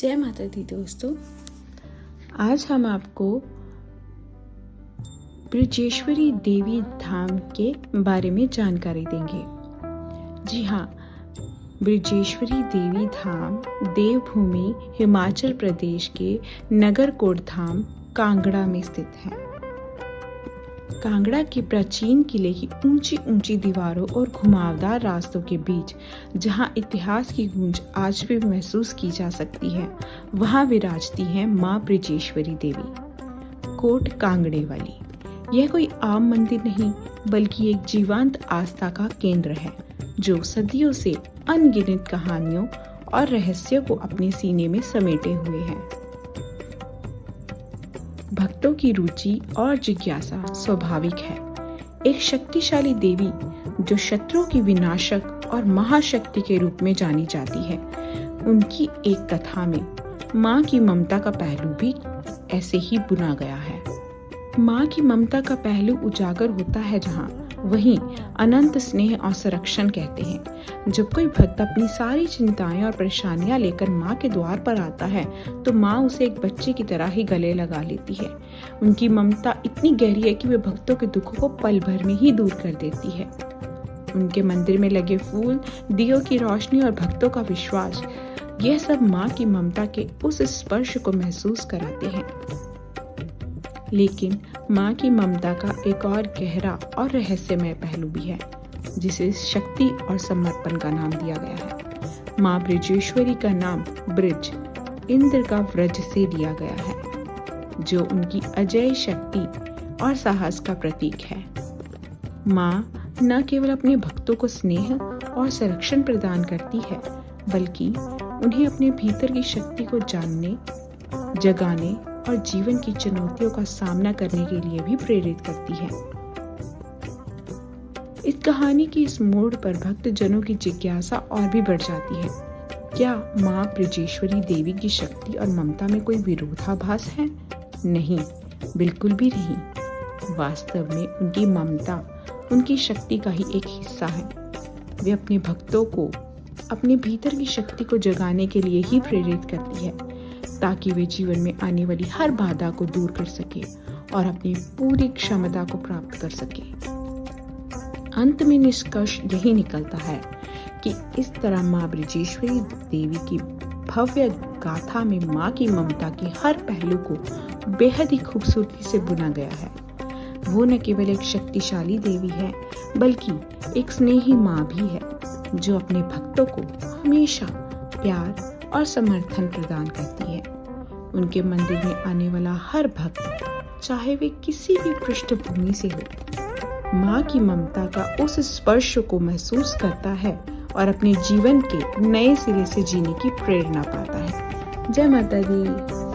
जय माता दी दोस्तों, आज हम आपको ब्रजेश्वरी देवी धाम के बारे में जानकारी देंगे। जी हाँ, ब्रजेश्वरी देवी धाम देवभूमि हिमाचल प्रदेश के नगरकोट धाम कांगड़ा में स्थित है। कांगड़ा के प्राचीन किले की ऊंची ऊंची दीवारों और घुमावदार रास्तों के बीच जहां इतिहास की गूंज आज भी महसूस की जा सकती है, वहां विराजती है मां ब्रजेश्वरी देवी, कोट कांगड़े वाली। यह कोई आम मंदिर नहीं, बल्कि एक जीवंत आस्था का केंद्र है, जो सदियों से अनगिनत कहानियों और रहस्यों को अपने सीने में समेटे हुए है। भक्तों की रुचि और जिज्ञासा स्वाभाविक है। एक शक्तिशाली देवी जो शत्रुओं की विनाशक और महाशक्ति के रूप में जानी जाती है। उनकी एक कथा में माँ की ममता का पहलू भी ऐसे ही बुना गया है। माँ की ममता का पहलू उजागर होता है जहाँ, वहीं अनंत स्नेह और संरक्षण कहते हैं। जब कोई भक्त अपनी सारी चिंताएं और परेशानियां लेकर माँ के द्वार पर आता है, तो माँ उसे एक बच्चे की तरह ही गले लगा लेती है। उनकी ममता इतनी गहरी है कि वे भक्तों के दुखों को पल भर में ही दूर कर देती है। उनके मंदिर में लगे फूल, दियों की रोशनी और भक्तों का विश्वास, यह सब माँ की ममता के उस स्पर्श को महसूस कराते हैं। लेकिन माँ की ममता का एक और गहरा और रहस्यमय पहलू भी है, जिसे शक्ति और समर्पण का नाम दिया गया है। माँ ब्रजेश्वरी का नाम ब्रज, इंद्र का व्रज से लिया गया है, जो उनकी अजेय शक्ति और साहस का प्रतीक है। माँ न केवल अपने भक्तों को स्नेह और संरक्षण प्रदान करती है, बल्कि उन्हें अपने भीतर की शक्ति को जानने, जगाने और जीवन की चुनौतियों का सामना करने के लिए भी प्रेरित करती है। इस कहानी की इस मोड़ पर भक्त जनों की जिज्ञासा और भी बढ़ जाती है। क्या माँ ब्रजेश्वरी देवी की शक्ति और ममता में कोई विरोधाभास है? नहीं, बिल्कुल भी नहीं। वास्तव में उनकी ममता उनकी शक्ति का ही एक हिस्सा है। वे अपने भक्तों को अपने भीतर की शक्ति को जगाने के लिए ही प्रेरित करती है, ताकि वे जीवन में आने वाली हर बाधा को दूर कर सके और अपनी पूरी क्षमता को प्राप्त कर सके। अंत में निष्कर्ष यही निकलता है कि इस तरह माँ ब्रजेश्वरी देवी की भव्य गाथा में माँ की ममता के हर पहलू को बेहद ही खूबसूरती से बुना गया है। वो न केवल एक शक्तिशाली देवी है, बल्कि एक स्नेही माँ भी है, जो अपने भक्तों को हमेशा प्यार और समर्थन प्रदान करती है। उनके मंदिर में आने वाला हर भक्त, चाहे वे किसी भी पृष्ठभूमि से हो, माँ की ममता का उस स्पर्श को महसूस करता है और अपने जीवन के नए सिरे से जीने की प्रेरणा पाता है। जय माता दी।